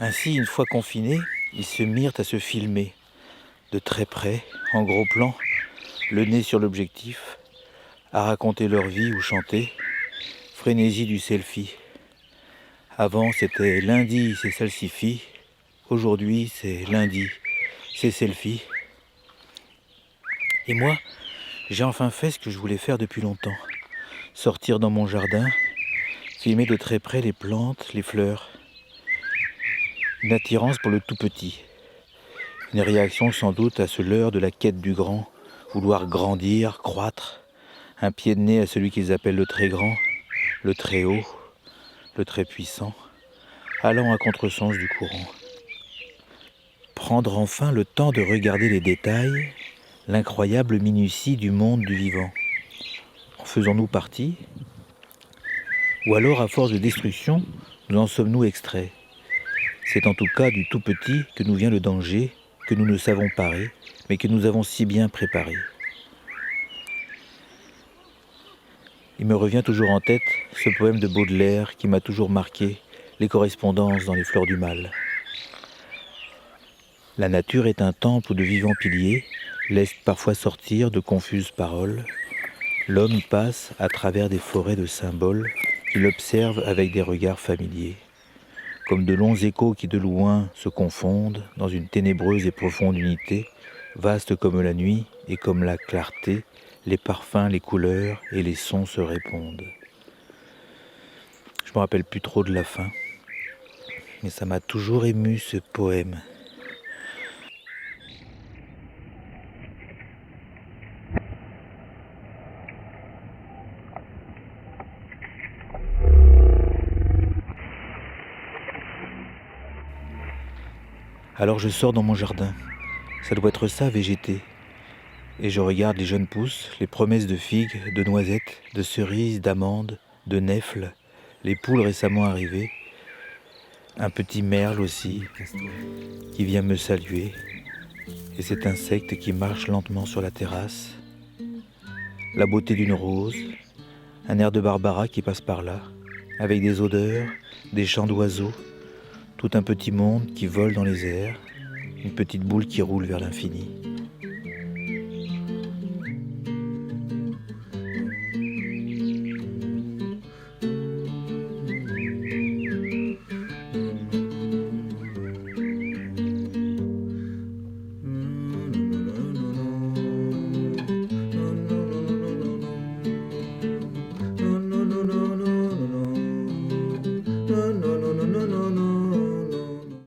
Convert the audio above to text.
Ainsi, une fois confinés, ils se mirent à se filmer, de très près, en gros plan, le nez sur l'objectif, à raconter leur vie ou chanter, frénésie du selfie. Avant, c'était lundi, c'est salsifie. Aujourd'hui, c'est lundi, c'est selfie. Et moi, j'ai enfin fait ce que je voulais faire depuis longtemps. Sortir dans mon jardin, filmer de très près les plantes, les fleurs. Une attirance pour le tout petit. Une réaction sans doute à ce leurre de la quête du grand, vouloir grandir, croître. Un pied de nez à celui qu'ils appellent le très grand, le très haut, le très puissant, allant à contresens du courant. Prendre enfin le temps de regarder les détails, l'incroyable minutie du monde du vivant. En faisons-nous partie ? Ou alors, à force de destruction, nous en sommes-nous extraits ? C'est en tout cas du tout petit que nous vient le danger, que nous ne savons parer, mais que nous avons si bien préparé. Il me revient toujours en tête ce poème de Baudelaire qui m'a toujours marqué, les correspondances dans les fleurs du mal. La nature est un temple où de vivants piliers laissent parfois sortir de confuses paroles. L'homme y passe à travers des forêts de symboles qu'il observe avec des regards familiers. Comme de longs échos qui de loin se confondent dans une ténébreuse et profonde unité, vaste comme la nuit et comme la clarté, les parfums, les couleurs et les sons se répondent. Je me rappelle plus trop de la fin, mais ça m'a toujours ému ce poème. Alors je sors dans mon jardin, ça doit être ça, végéter. Et je regarde les jeunes pousses, les promesses de figues, de noisettes, de cerises, d'amandes, de nèfles, les poules récemment arrivées, un petit merle aussi, qui vient me saluer, et cet insecte qui marche lentement sur la terrasse, la beauté d'une rose, un air de Barbara qui passe par là, avec des odeurs, des chants d'oiseaux, tout un petit monde qui vole dans les airs, une petite boule qui roule vers l'infini.